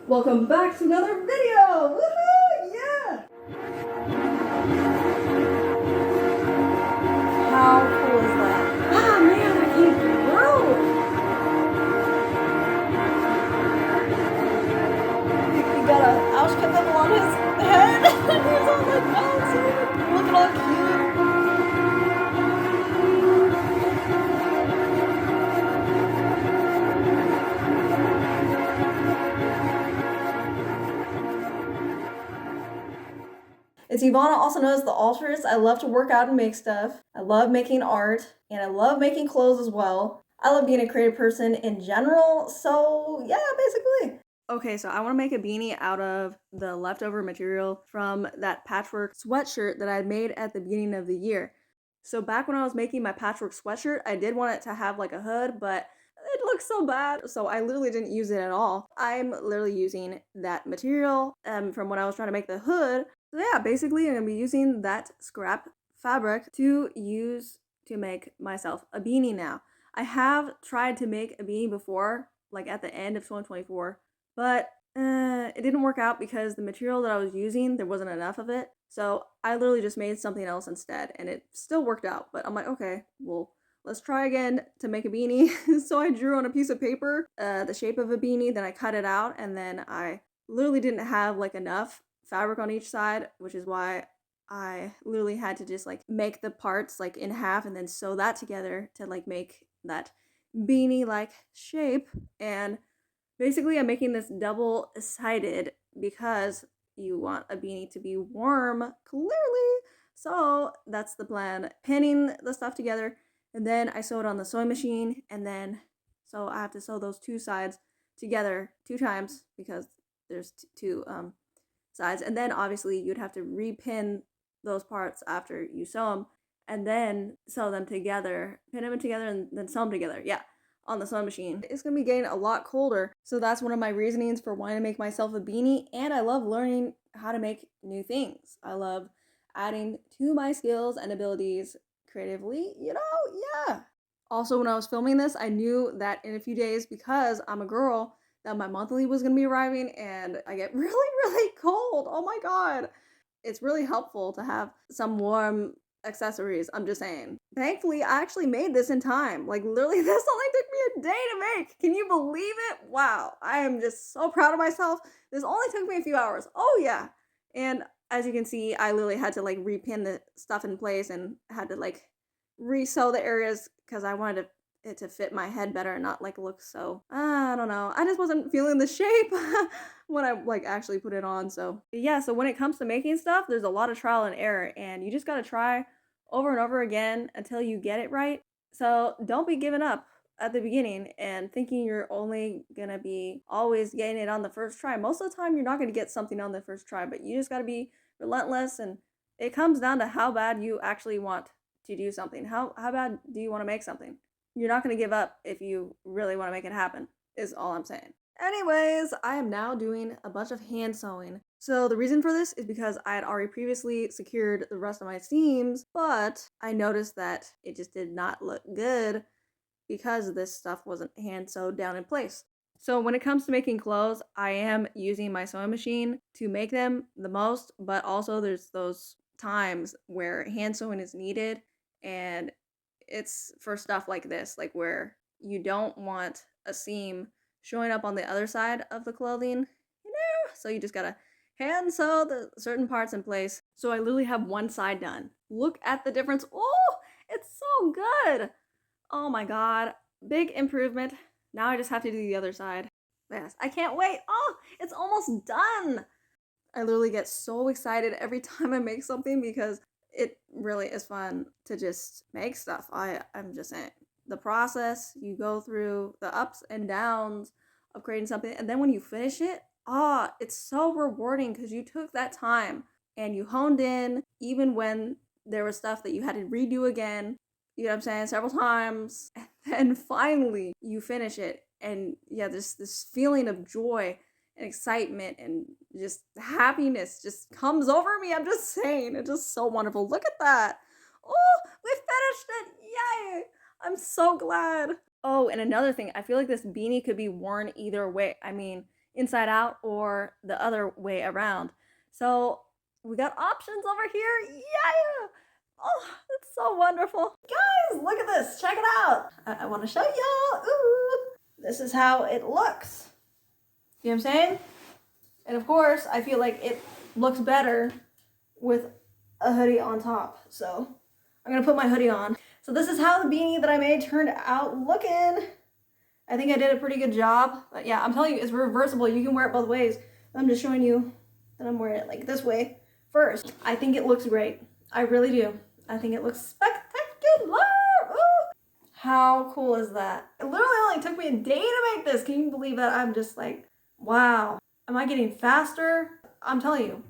Welcome back to another video! Woohoo! Yeah! How cool is that? Ah man, I came through! He got a ouch cut double on his head! He's all like, oh, so looking all cute! It's Ivana, also known as the Alteress. I love to work out and make stuff. I love making art, and I love making clothes as well. I love being a creative person in general, so yeah, basically. Okay, so I want to make a beanie out of the leftover material from that patchwork sweatshirt that I made at the beginning of the year. So back when I was making my patchwork sweatshirt, I did want it to have like a hood, but it looks so bad, so I literally didn't use it at all. I'm literally using that material from when I was trying to make the hood. So yeah, basically I'm going to be using that scrap fabric to use to make myself a beanie now. I have tried to make a beanie before, like at the end of 2024, but it didn't work out because the material that I was using, there wasn't enough of it. So I literally just made something else instead, and it still worked out. But I'm like, okay, well, let's try again to make a beanie. So I drew on a piece of paper the shape of a beanie, then I cut it out, and then I literally didn't have like enough fabric on each side, which is why I literally had to just like make the parts like in half and then sew that together to like make that beanie like shape. And basically I'm making this double-sided because you want a beanie to be warm, clearly. So that's the plan. Pinning the stuff together, and then I sew it on the sewing machine, and then so I have to sew those two sides together 2 times because there's two sides, and then obviously you'd have to repin those parts after you sew them, and then sew them together, pin them together, and then sew them together. Yeah, on the sewing machine. It's gonna be getting a lot colder, so that's one of my reasonings for wanting to make myself a beanie. And I love learning how to make new things. I love adding to my skills and abilities creatively, yeah. Also, when I was filming this, I knew that in a few days, because I'm a girl, that my monthly was gonna be arriving, and I get really cold. Oh my god. It's really helpful to have some warm accessories, I'm just saying. Thankfully, I actually made this in time. Like, literally, this only took me a day to make. Can you believe it? Wow. I am just so proud of myself. This only took me a few hours. Oh, yeah. And as you can see, I literally had to, like, repin the stuff in place and had to, like, re-sew the areas because I wanted it to fit my head better and not, like, look so, I don't know. I just wasn't feeling the shape when I, like, actually put it on. So yeah, so when it comes to making stuff, there's a lot of trial and error, and you just gotta try over and over again until you get it right. So don't be giving up at the beginning and thinking you're only gonna be always getting it on the first try. Most of the time, you're not gonna get something on the first try, but you just gotta be relentless, and it comes down to how bad you actually want to do something. How bad do you want to make something? You're not going to give up if you really want to make it happen, is all I'm saying. Anyways, I am now doing a bunch of hand sewing. So the reason for this is because I had already previously secured the rest of my seams, but I noticed that it just did not look good because this stuff wasn't hand sewed down in place. So when it comes to making clothes, I am using my sewing machine to make them the most, but also there's those times where hand sewing is needed, and it's for stuff like this, like where you don't want a seam showing up on the other side of the clothing, so you just gotta hand sew the certain parts in place. So I literally have one side done. Look at the difference. Oh, it's so good. Oh my god, big improvement. Now I just have to do the other side. Yes, I can't wait. Oh, it's almost done. I literally get so excited every time I make something because it really is fun to just make stuff. I'm just saying. The process you go through, the ups and downs of creating something, and then when you finish it, it's so rewarding because you took that time and you honed in even when there was stuff that you had to redo again. You know what I'm saying? Several times. And then finally you finish it. And yeah, this feeling of joy and excitement and just happiness just comes over me. I'm just saying, it's just so wonderful. Look at that. Oh, we finished it. Yay. I'm so glad. Oh, and another thing, I feel like this beanie could be worn either way. I mean, inside out or the other way around. So we got options over here. Yeah! Oh, it's so wonderful. Guys, look at this. Check it out. I want to show y'all. Ooh. This is how it looks. You know what I'm saying? And of course, I feel like it looks better with a hoodie on top. So I'm going to put my hoodie on. So this is how the beanie that I made turned out looking. I think I did a pretty good job. But yeah, I'm telling you, it's reversible. You can wear it both ways. I'm just showing you that I'm wearing it like this way first. I think it looks great. I really do. I think it looks spectacular. Ooh. How cool is that? It literally only took me a day to make this. Can you believe that? I'm just like, wow. Am I getting faster? I'm telling you.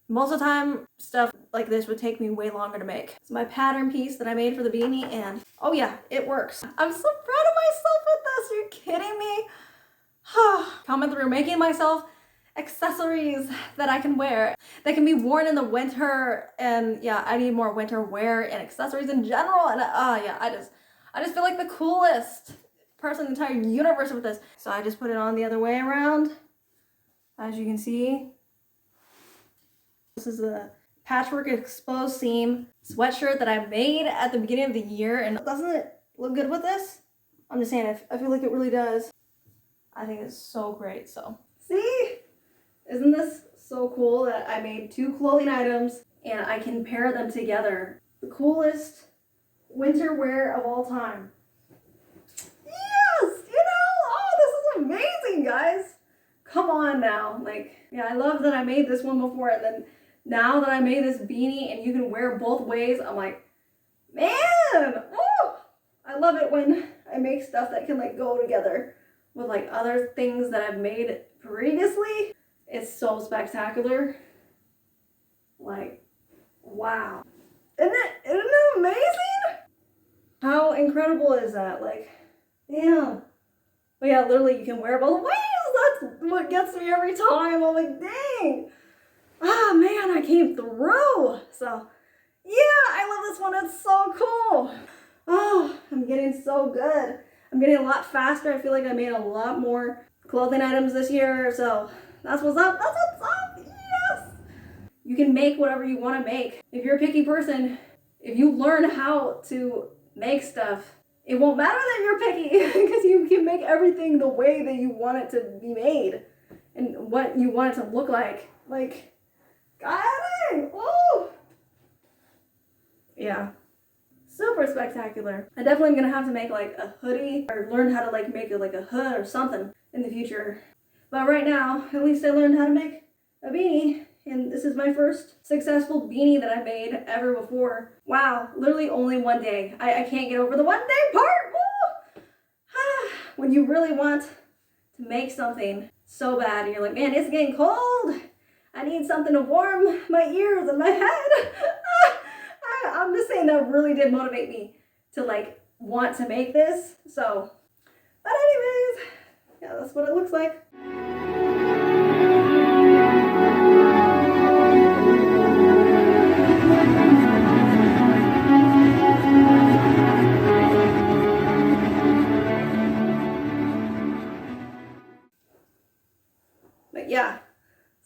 Most of the time, stuff like this would take me way longer to make. It's my pattern piece that I made for the beanie, and oh yeah, it works. I'm so proud of myself with this. Are you kidding me? Coming through, making myself accessories that I can wear, that can be worn in the winter, and yeah, I need more winter wear and accessories in general, and yeah, I just feel like the coolest person in the entire universe with this. So I just put it on the other way around, as you can see. This is a patchwork exposed seam sweatshirt that I made at the beginning of the year, and doesn't it look good with this? I'm just saying, I feel like it really does. I think it's so great. So see, isn't this so cool that I made two clothing items and I can pair them together? The coolest winter wear of all time. Yes, oh, this is amazing, guys. Come on now. Like, yeah, I love that I made this one before, and then now that I made this beanie and you can wear both ways, I'm like, man, oh, I love it when I make stuff that can like go together with like other things that I've made previously. It's so spectacular. Like, wow. Isn't it amazing? How incredible is that? Like, damn. But yeah, literally you can wear both ways. That's what gets me every time. I'm like, dang. Ah, man, I came through. So, yeah, I love this one. It's so cool. Oh, I'm getting so good. I'm getting a lot faster. I feel like I made a lot more clothing items this year. So, that's what's up. That's what's up. Yes. You can make whatever you want to make. If you're a picky person, if you learn how to make stuff, it won't matter that you're picky because you can make everything the way that you want it to be made and what you want it to look like. Like, got it! Woo! Yeah. Super spectacular. I definitely am gonna have to make like a hoodie or learn how to like make it like a hood or something in the future. But right now, at least I learned how to make a beanie, and this is my first successful beanie that I made ever before. Wow, literally only one day. I can't get over the 1 day part. Woo! When you really want to make something so bad and you're like, man, it's getting cold. I need something to warm my ears and my head. I'm just saying that really did motivate me to like want to make this. So, but anyways, yeah, that's what it looks like. But yeah,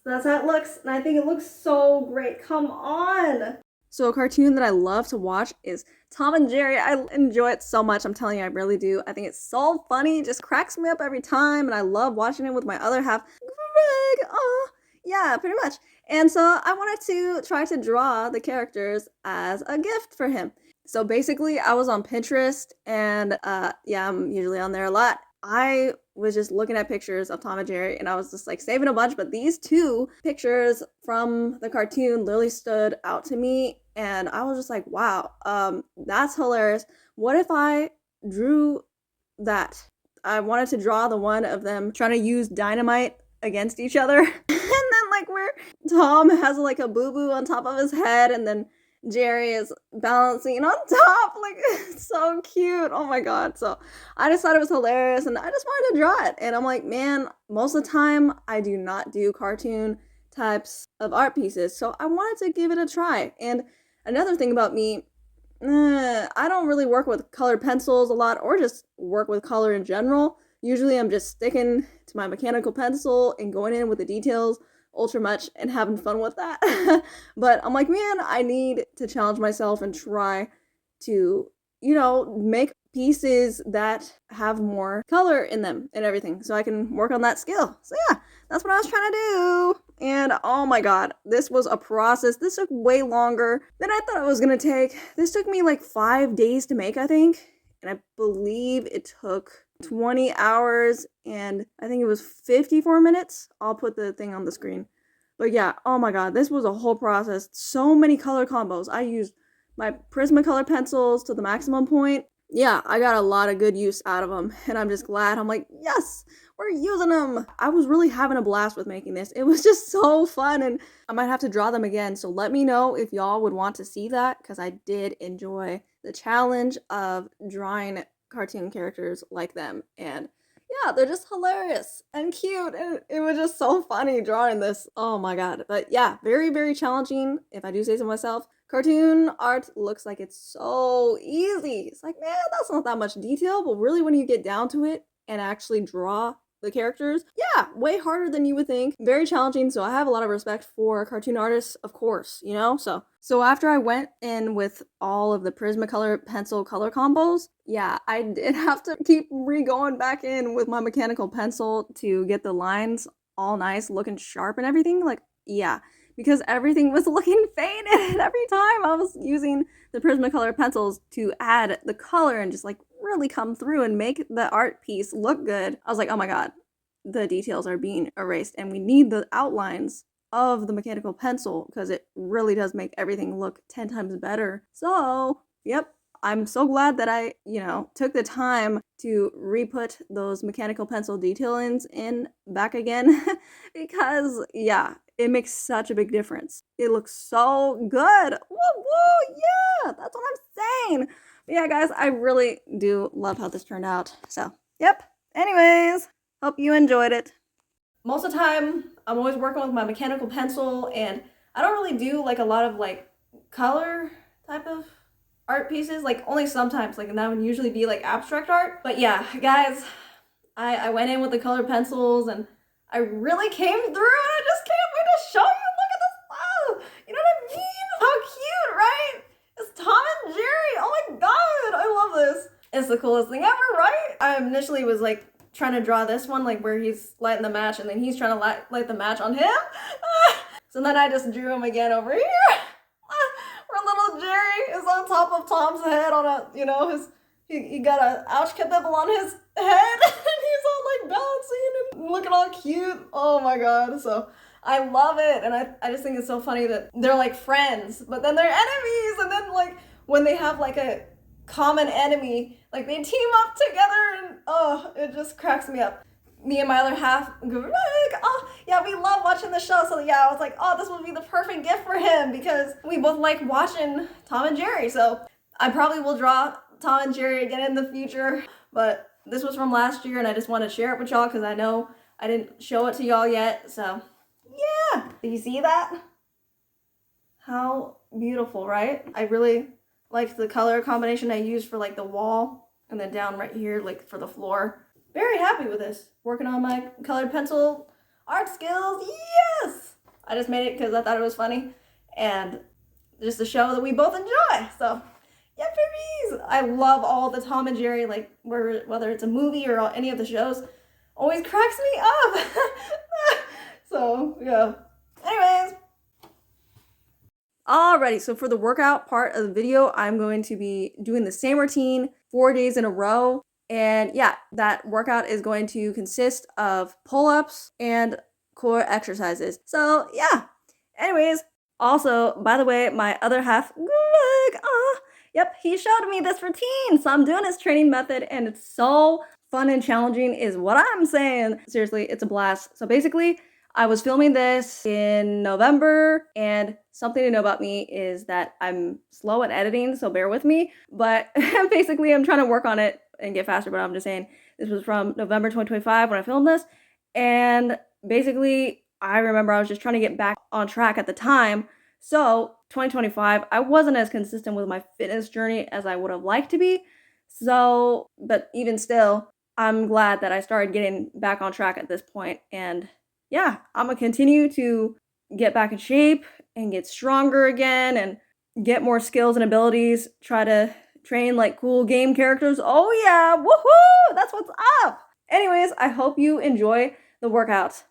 so that's how it looks, and I think it looks so great. Come on. So a cartoon that I love to watch is Tom and Jerry. I enjoy it so much. I'm telling you, I really do. I think it's so funny. It just cracks me up every time, and I love watching it with my other half, Greg. Oh, yeah, pretty much. And so I wanted to try to draw the characters as a gift for him. So basically, I was on Pinterest, and yeah, I'm usually on there a lot. I was just looking at pictures of Tom and Jerry, and I was just like saving a bunch, but these two pictures from the cartoon literally stood out to me, and I was just like, wow, that's hilarious. What if I drew that? I wanted to draw the one of them trying to use dynamite against each other, and then like where Tom has like a boo-boo on top of his head, and then Jerry is balancing on top. Like, it's so cute. Oh my god. So I just thought it was hilarious, and I just wanted to draw it. And I'm like, man, most of the time I do not do cartoon types of art pieces, so I wanted to give it a try. And another thing about me, I don't really work with colored pencils a lot, or just work with color in general, Usually I'm just sticking to my mechanical pencil and going in with the details ultra much and having fun with that. But I'm like, man, I need to challenge myself and try to, make pieces that have more color in them and everything so I can work on that skill. So yeah, that's what I was trying to do. And oh my god, this was a process. This took way longer than I thought it was gonna take. This took me like 5 days to make, I think. And I believe it took 20 hours and I think it was 54 minutes. I'll put the thing on the screen. But yeah, oh my god, this was a whole process. So many color combos. I used my Prismacolor pencils to the maximum point. Yeah, I got a lot of good use out of them, and I'm just glad. I'm like, yes, we're using them. I was really having a blast with making this. It was just so fun, and I might have to draw them again, so let me know if y'all would want to see that, because I did enjoy the challenge of drawing cartoon characters like them, and yeah, they're just hilarious and cute, and it was just so funny drawing this. Oh my god. But yeah, very, very challenging, if I do say so myself. Cartoon art looks like it's so easy. It's like, man, that's not that much detail, but really when you get down to it and actually draw the characters, yeah, way harder than you would think. Very challenging, so I have a lot of respect for cartoon artists, of course, So after I went in with all of the Prismacolor pencil color combos, yeah, I did have to keep going back in with my mechanical pencil to get the lines all nice, looking sharp and everything. Like, yeah, because everything was looking faded every time I was using the Prismacolor pencils to add the color and just like really come through and make the art piece look good. I was like, oh my god, the details are being erased and we need the outlines of the mechanical pencil because it really does make everything look 10 times better. So, yep, I'm so glad that I, took the time to re-put those mechanical pencil detailings in back again because, yeah, it makes such a big difference. It looks so good. Woo woo, yeah, that's what I'm saying. But yeah, guys, I really do love how this turned out. So, yep. Anyways, hope you enjoyed it. Most of the time, I'm always working with my mechanical pencil, and I don't really do like a lot of like color type of art pieces, like only sometimes, like, and that would usually be like abstract art. But yeah, guys, I went in with the colored pencils and I really came through, and I just can't wait to show you. Look at this. Oh, you know what I mean? How cute, right? It's Tom and Jerry. Oh my god, I love this. It's the coolest thing ever, right? I initially was like trying to draw this one, like where he's lighting the match and then he's trying to light the match on him. So then I just drew him again over here. Where little Jerry is on top of Tom's head on a, he got a ouch nibble on his head and he's all like balancing and looking all cute. Oh my god. So I love it, and I just think it's so funny that they're like friends, but then they're enemies, and then like when they have like a common enemy, like they team up together, and oh, it just cracks me up. Me and my other half go like, oh yeah, we love watching the show. So yeah, I was like, oh, this would be the perfect gift for him because we both like watching Tom and Jerry. So I probably will draw Tom and Jerry again in the future, but this was from last year and I just want to share it with y'all because I know I didn't show it to y'all yet. So yeah, did you see that? How beautiful, right? I really liked the color combination I used for like the wall and then down right here like for the floor. Very happy with this. Working on my colored pencil art skills. Yes! I just made it because I thought it was funny and just to show that we both enjoy. So yeah, babies! I love all the Tom and Jerry, like whether it's a movie or any of the shows, always cracks me up. So yeah. Anyways. Alrighty, so for the workout part of the video, I'm going to be doing the same routine 4 days in a row. And yeah, that workout is going to consist of pull-ups and core exercises. So yeah, anyways, also, by the way, my other half, Greg, yep, he showed me this routine. So I'm doing his training method and it's so fun and challenging is what I'm saying. Seriously, it's a blast. So basically, I was filming this in November, and something to know about me is that I'm slow at editing, so bear with me. But basically, I'm trying to work on it and get faster, but I'm just saying this was from November 2025 when I filmed this. And basically, I remember I was just trying to get back on track at the time. So 2025, I wasn't as consistent with my fitness journey as I would have liked to be. So, but even still, I'm glad that I started getting back on track at this point. And yeah, I'm gonna continue to get back in shape and get stronger again and get more skills and abilities. Try to train like cool game characters. Oh yeah, woohoo! That's what's up. Anyways, I hope you enjoy the workout.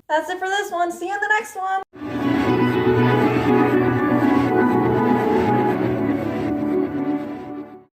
That's it for this one. See you in the next one.